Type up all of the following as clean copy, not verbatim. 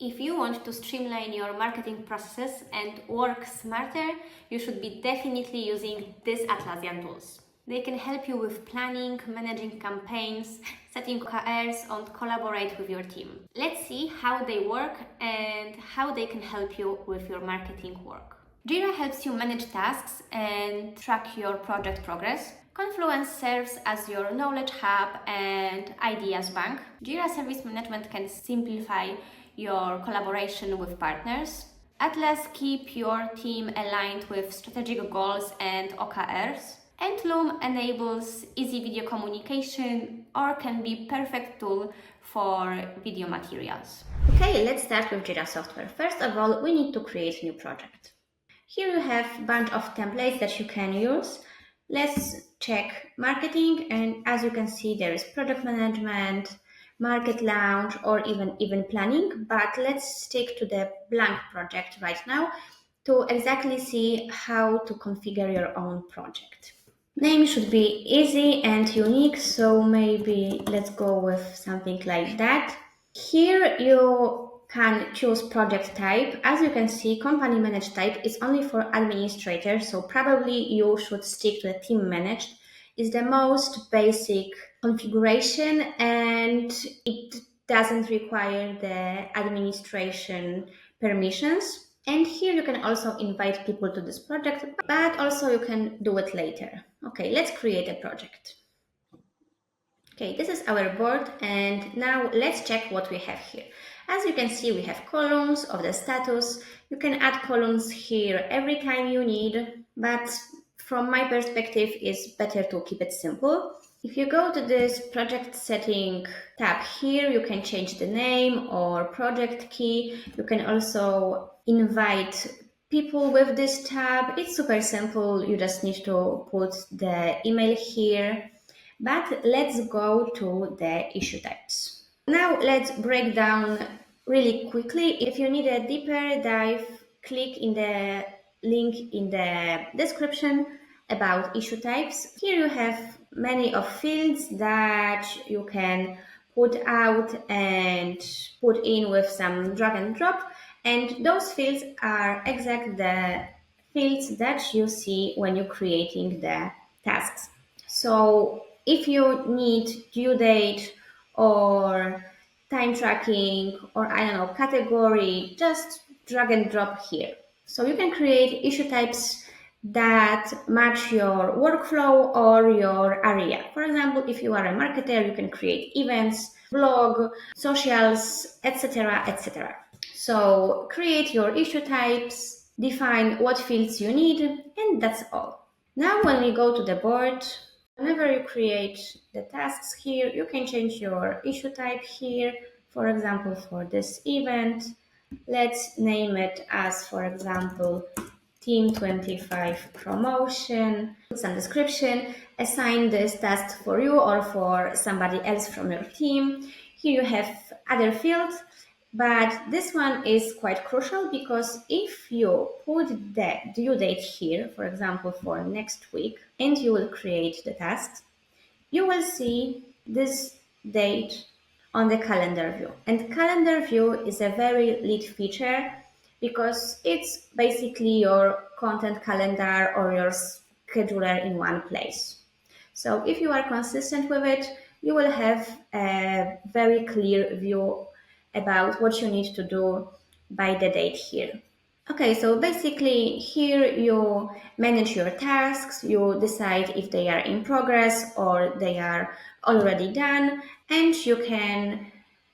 If you want to streamline your marketing processes and work smarter, you should be definitely using these Atlassian tools. They can help you with planning, managing campaigns, setting OKRs, and collaborate with your team. Let's see how they work and how they can help you with your marketing work. Jira helps you manage tasks and track your project progress. Confluence serves as your knowledge hub and ideas bank. Jira Service Management can simplify your collaboration with partners. Atlas keep your team aligned with strategic goals and OKRs. And Loom enables easy video communication or can be perfect tool for video materials. Okay, let's start with Jira Software. First of all, we need to create a new project. Here you have a bunch of templates that you can use. Let's check marketing, and as you can see, there is product management, market launch, or even event planning, but let's stick to the blank project right now to exactly see how to configure your own project. Name should be easy and unique, so maybe let's go with something like that. Here you can choose project type. As you can see, company managed type is only for administrators, so probably you should stick to the team managed. It's the most basic configuration and it doesn't require the administration permissions. And here you can also invite people to this project, but also you can do it later. Okay, let's create a project. Okay, this is our board, and now let's check what we have here. As you can see, we have columns of the status. You can add columns here every time you need, but from my perspective, it's better to keep it simple. If you go to this project setting tab here, you can change the name or project key. You can also invite people with this tab. It's super simple. You just need to put the email here. But let's go to the issue types. Now let's break down really quickly. If you need a deeper dive, click in the link in the description about issue types. Here you have many of fields that you can put out and put in with some drag and drop, and those fields are exactly the fields that you see when you're creating the tasks. So if you need due date or time tracking or I don't know, category, just drag and drop here. So you can create issue types that match your workflow or your area. For example, if you are a marketer, you can create events, blog, socials, etc., etc. So create your issue types, define what fields you need, and that's all. Now when we go to the board, whenever you create the tasks here, you can change your issue type here. For example, for this event, let's name it as, for example, Team 25 promotion, put some description, assign this task for you or for somebody else from your team. Here you have other fields, but this one is quite crucial because if you put the due date here, for example, for next week, and you will create the tasks, you will see this date on the calendar view. And calendar view is a very lit feature because it's basically your content calendar or your scheduler in one place. So if you are consistent with it, you will have a very clear view about what you need to do by the date here. Okay, so basically here you manage your tasks, you decide if they are in progress or they are already done, and you can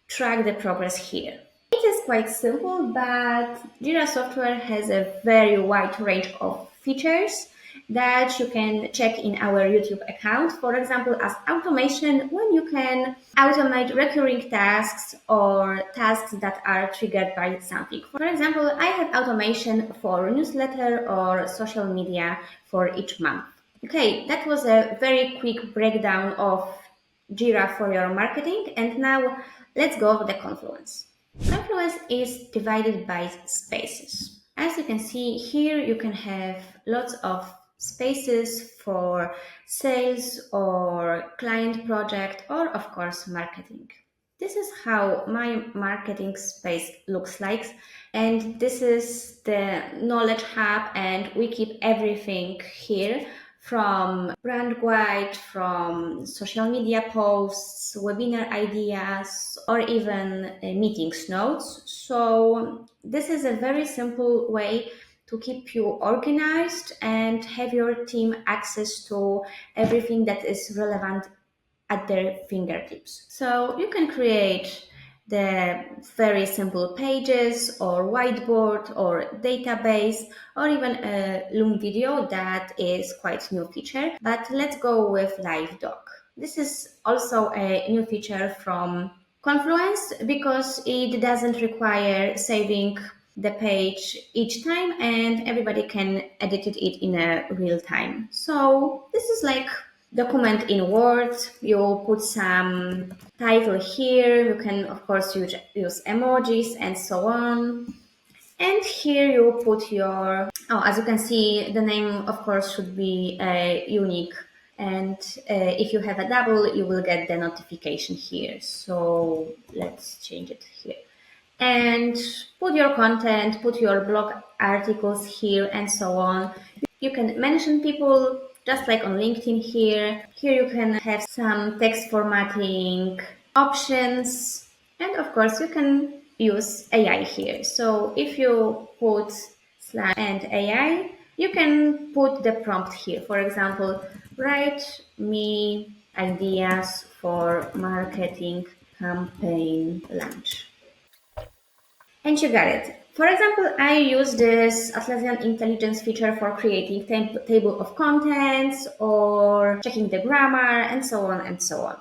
track the progress here. It is quite simple, but Jira Software has a very wide range of features that you can check in our YouTube account. For example, as automation, when you can automate recurring tasks or tasks that are triggered by something. For example, I have automation for newsletter or social media for each month. Okay, that was a very quick breakdown of Jira for your marketing, and now let's go over the Confluence. Confluence is divided by spaces. As you can see here, you can have lots of spaces for sales or client project or of course marketing. This is how my marketing space looks like. And this is the knowledge hub, and we keep everything here from brand guide, from social media posts, webinar ideas, or even meetings notes. So this is a very simple way to keep you organized and have your team access to everything that is relevant at their fingertips. So you can create the very simple pages or whiteboard or database or even a Loom video that is quite new feature. But let's go with Live Doc. This is also a new feature from Confluence because it doesn't require saving the page each time and everybody can edit it in a real time. So this is like document in Word. You put some title here. You can of course use emojis and so on. And here you put your, as you can see, the name of course should be unique. And if you have a double, you will get the notification here. So let's change it here. And put your content, put your blog articles here and so on. You can mention people just like on LinkedIn here. Here you can have some text formatting options. And of course you can use AI here. So if you put / and AI, you can put the prompt here. For example, write me ideas for marketing campaign launch. And you got it. For example, I use this Atlassian intelligence feature for creating table of contents or checking the grammar and so on and so on.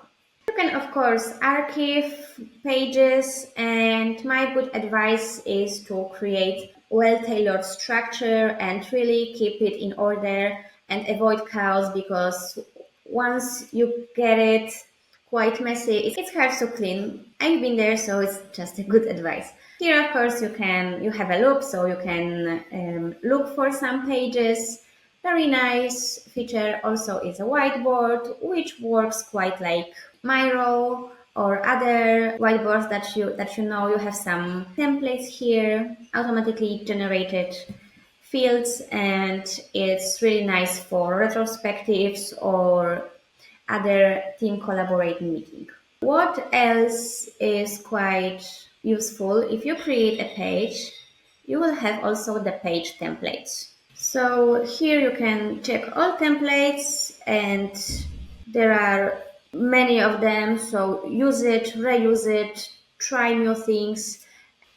You can of course archive pages, and my good advice is to create well-tailored structure and really keep it in order and avoid chaos, because once you get it quite messy, it's hard to clean. I've been there, so it's just a good advice. Here, of course, you have a loop, so you can look for some pages. Very nice feature also is a whiteboard, which works quite like Miro or other whiteboards that you know. You have some templates here, automatically generated fields, and it's really nice for retrospectives or other team collaborating meeting. What else is quite useful? If you create a page, you will have also the page templates. So here you can check all templates, and there are many of them. So use it, reuse it, try new things,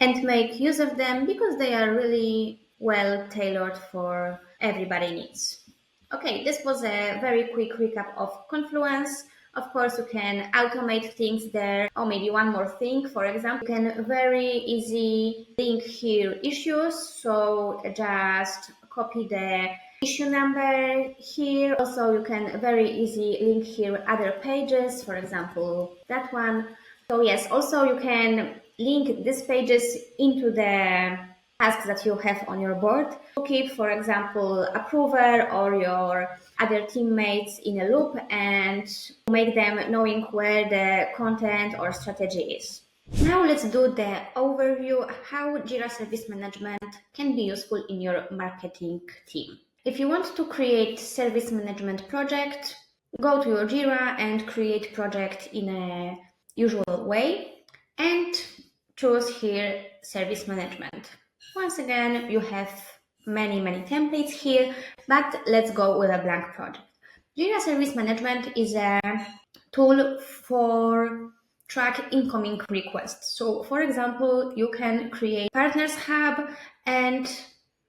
and make use of them because they are really well tailored for everybody's needs. Okay, this was a very quick recap of Confluence. Of course, you can automate things there. Or maybe one more thing, for example, you can very easy link here issues. So just copy the issue number here. Also, you can very easy link here other pages, for example, that one. So yes, also you can link these pages into the tasks that you have on your board to keep, for example, approver or your other teammates in a loop and make them knowing where the content or strategy is. Now let's do the overview how Jira Service Management can be useful in your marketing team. If you want to create service management project, go to your Jira and create project in a usual way and choose here service management. Once again, you have many templates here, but let's go with a blank project. Jira Service Management is a tool for track incoming requests. So for example, you can create partners hub, and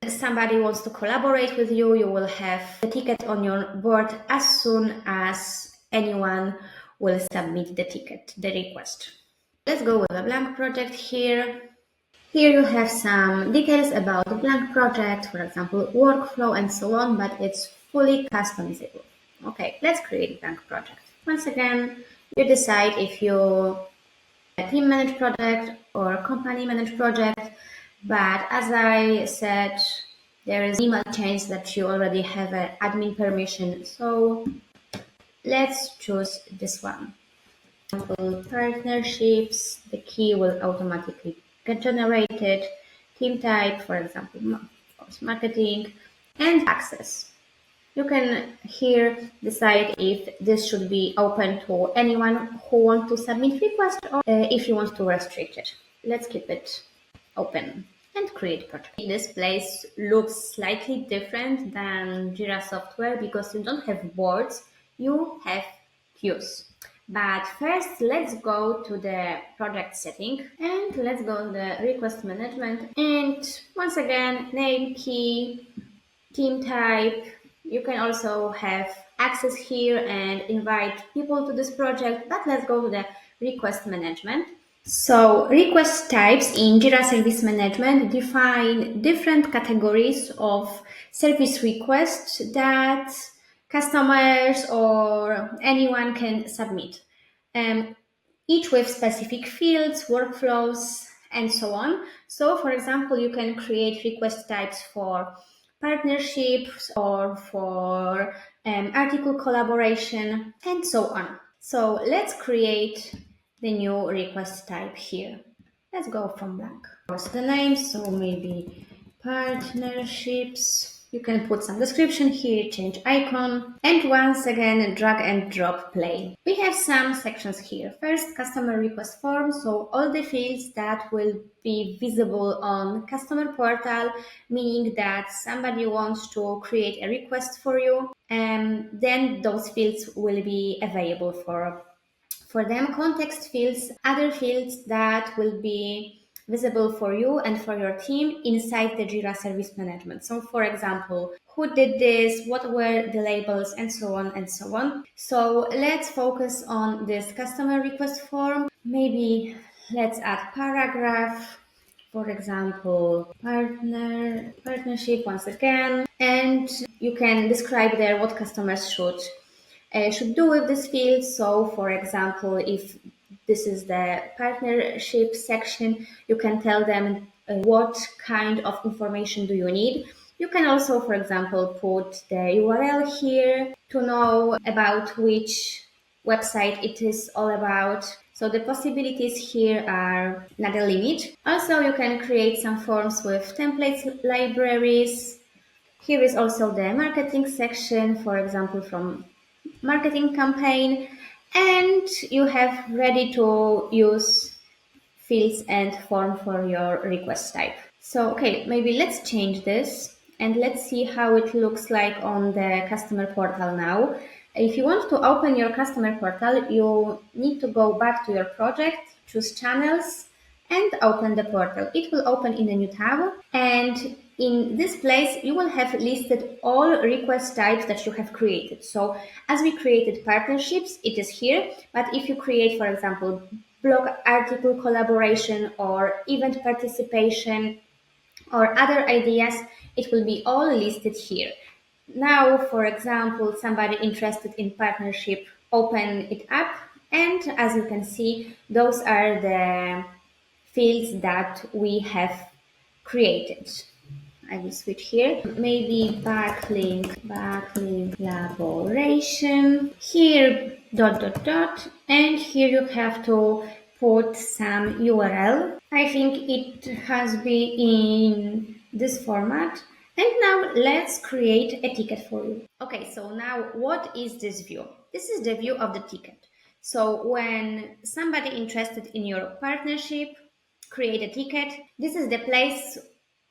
somebody wants to collaborate with you, you will have the ticket on your board as soon as anyone will submit the ticket, the request. Let's go with a blank project here. Here you have some details about the blank project, for example, workflow and so on, but it's fully customizable. Okay, let's create a blank project. Once again, you decide if you team manage project or company manage project, but as I said, there is minimal change that you already have an admin permission, so let's choose this one. Partnerships, the key will automatically get generated. Team type, for example, marketing, and access. You can here decide if this should be open to anyone who wants to submit request or if you want to restrict it. Let's keep it open and create project. This place looks slightly different than Jira Software because you don't have boards, you have queues. But first, let's go to the project setting and let's go to the request management. And once again, name, key, team type. You can also have access here and invite people to this project, but let's go to the request management. So request types in Jira Service Management define different categories of service requests that customers or anyone can submit. Each with specific fields, workflows, and so on. So for example, you can create request types for partnerships or for article collaboration and so on. So let's create the new request type here. Let's go from blank. What's the name? So maybe partnerships. You can put some description here, change icon, and once again drag and drop play. We have some sections here. First, customer request form, so all the fields that will be visible on customer portal, meaning that somebody wants to create a request for you, and then those fields will be available for them. Context fields, other fields that will be visible for you and for your team inside the Jira Service Management. So for example, who did this, what were the labels, and so on and so on. So let's focus on this customer request form. Maybe let's add paragraph, for example, partnership once again, and you can describe there what customers should do with this field. So for example, if this is the partnership section, you can tell them what kind of information do you need. You can also, for example, put the URL here to know about which website it is all about. So the possibilities here are not a limit. Also, you can create some forms with templates libraries. Here is also the marketing section, for example, from marketing campaign, and you have ready to use fields and form for your request type. So, okay, maybe let's change this and let's see how it looks like on the customer portal now. If you want to open your customer portal, you need to go back to your project, choose channels, and open the portal. It will open in a new tab, and in this place you will have listed all request types that you have created. So as we created partnerships, it is here, but if you create, for example, blog article collaboration or event participation or other ideas, it will be all listed here. Now, for example, somebody interested in partnership, open it up, and as you can see, those are the fields that we have created. I will switch here. Maybe backlink collaboration. Here, dot, dot, dot. And here you have to put some URL. I think it has been in this format. And now let's create a ticket for you. Okay, so now what is this view? This is the view of the ticket. So when somebody interested in your partnership create a ticket, this is the place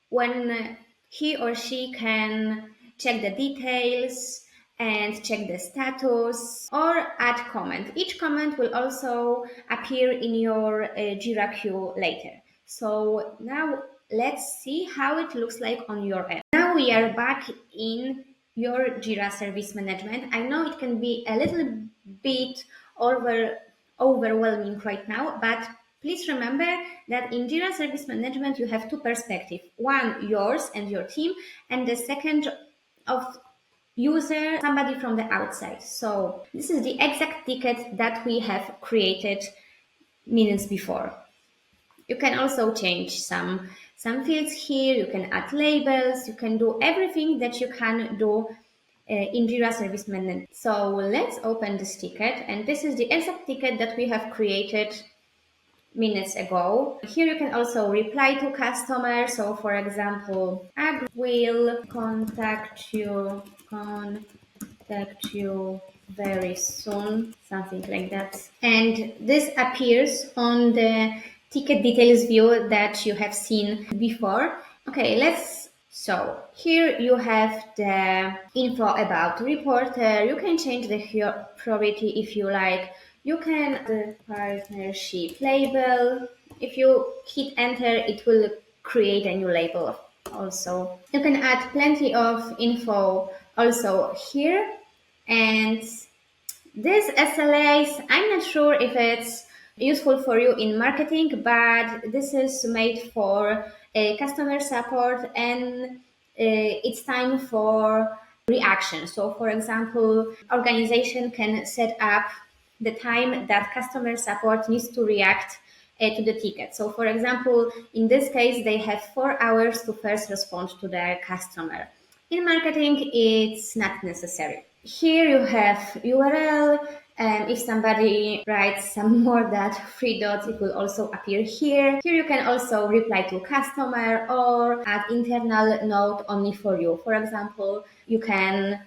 when he or she can check the details and check the status or add comment. Each comment will also appear in your Jira queue later. So now let's see how it looks like on your end. Now we are back in your Jira Service Management. I know it can be a little bit overwhelming right now, but please remember that in Jira Service Management, you have two perspectives. One, yours and your team, and the second of user, somebody from the outside. So this is the exact ticket that we have created minutes before. You can also change some fields here. You can add labels. You can do everything that you can do in Jira Service Management. So let's open this ticket, and this is the exact ticket that we have created minutes ago. Here you can also reply to customers. So for example, I will contact you very soon, something like that. And this appears on the ticket details view that you have seen before. Okay, so here you have the info about reporter. You can change the priority if you like. You can the partnership label. If you hit enter, it will create a new label also. You can add plenty of info also here. And this SLAs, I'm not sure if it's useful for you in marketing, but this is made for customer support, and it's time for reaction. So for example, organization can set up the time that customer support needs to react to the ticket. So for example, in this case, they have 4 hours to first respond to their customer. In marketing, it's not necessary. Here you have URL, and if somebody writes some more than 3 dots, it will also appear here. Here you can also reply to customer or add internal note only for you. For example, you can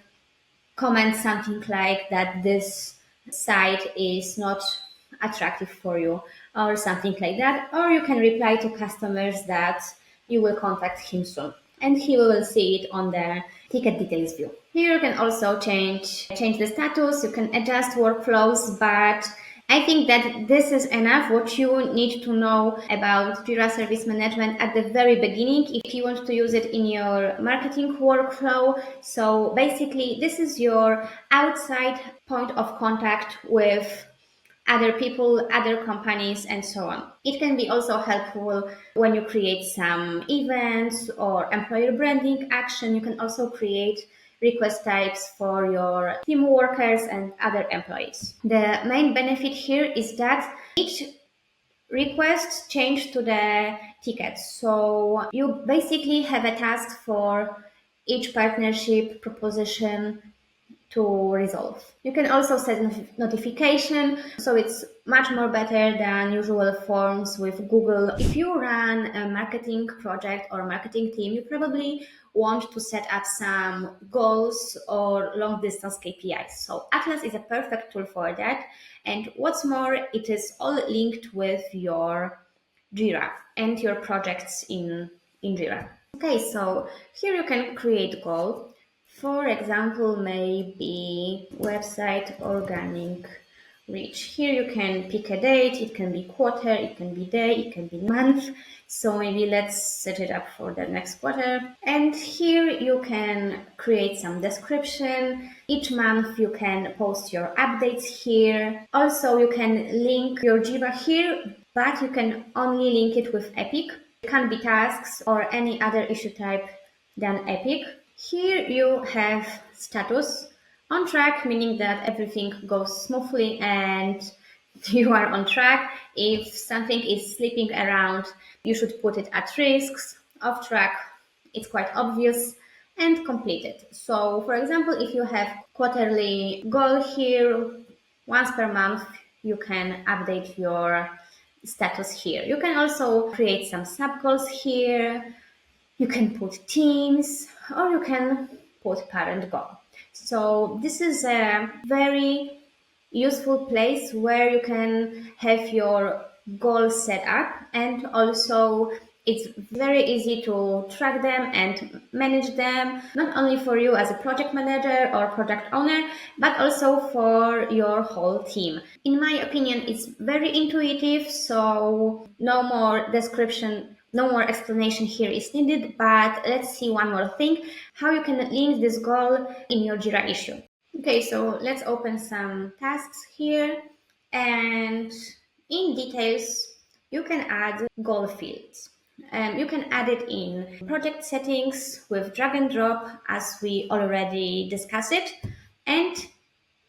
comment something like that this site is not attractive for you or something like that, or you can reply to customers that you will contact him soon, and he will see it on the ticket details view. Here you can also change the status. You can adjust workflows, but I think that this is enough what you need to know about Jira Service Management at the very beginning if you want to use it in your marketing workflow. So basically, this is your outside point of contact with other people, other companies, and so on. It can be also helpful when you create some events or employer branding action. You can also create request types for your team workers and other employees. The main benefit here is that each request change to the ticket. So you basically have a task for each partnership proposition to resolve. You can also set notification, so it's much more better than usual forms with Google. If you run a marketing project or marketing team, you probably want to set up some goals or long distance KPIs. So Atlas is a perfect tool for that. And what's more, it is all linked with your Jira and your projects in Jira. Okay, so here you can create goal. For example, maybe website organic reach. Here you can pick a date. It can be quarter, it can be day, it can be month. So maybe let's set it up for the next quarter. And here you can create some description. Each month you can post your updates here. Also, you can link your Jira here, but you can only link it with Epic. It can be tasks or any other issue type than Epic. Here you have status on track, meaning that everything goes smoothly and you are on track. If something is slipping around, you should put it at risks. Off track, it's quite obvious, and completed. So for example, if you have quarterly goal here, once per month, you can update your status here. You can also create some sub goals here. You can put teams, or you can put parent goal. So this is a very useful place where you can have your goals set up, and also it's very easy to track them and manage them, not only for you as a project manager or project owner, but also for your whole team. In my opinion, it's very intuitive, so no more description, no more explanation here is needed. But let's see one more thing, how you can link this goal in your Jira issue. Okay, so let's open some tasks here, and in details, you can add goal fields. You can add it in project settings with drag and drop, as we already discussed it. And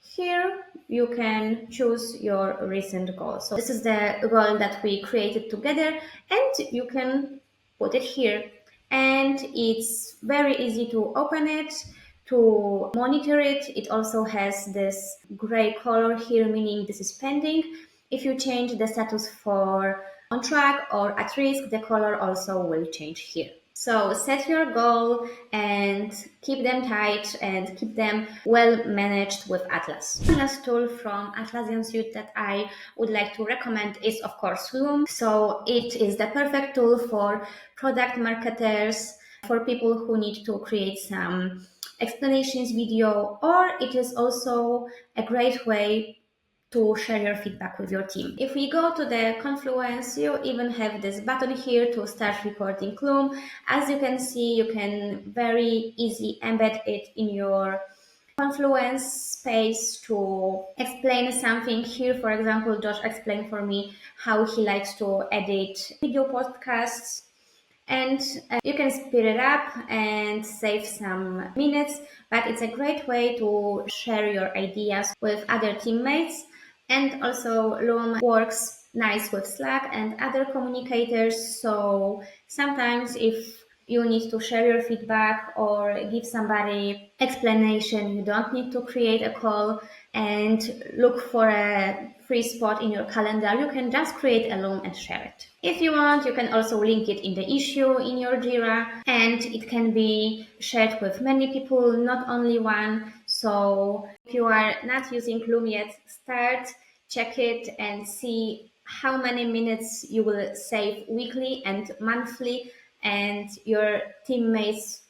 here you can choose your recent goal. So this is the goal that we created together, and you can put it here. And it's very easy to open it. To monitor it, it also has this gray color here, meaning this is pending. If you change the status for on track or at risk, the color also will change here. So set your goal and keep them tight and keep them well managed with Atlas. One last tool from Atlassian Suite that I would like to recommend is, of course, Loom. So it is the perfect tool for product marketers, for people who need to create some explanations video, or it is also a great way to share your feedback with your team. If we go to the Confluence, you even have this button here to start recording Loom. As you can see, you can very easily embed it in your Confluence space to explain something. Here, for example, Josh explained for me how he likes to edit video podcasts, and you can speed it up and save some minutes, but it's a great way to share your ideas with other teammates. And also Loom works nice with Slack and other communicators, so sometimes if you need to share your feedback or give somebody explanation, you don't need to create a call and look for a free spot in your calendar. You can just create a Loom and share it. If you want, you can also link it in the issue in your Jira, and it can be shared with many people, not only one. So if you are not using Loom yet, start, check it and see how many minutes you will save weekly and monthly, and your teammates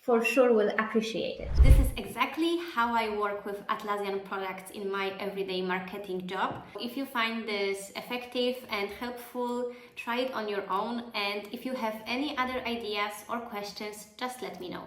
for sure will appreciate it. This is exactly how I work with Atlassian products in my everyday marketing job. If you find this effective and helpful, try it on your own, and if you have any other ideas or questions, just let me know.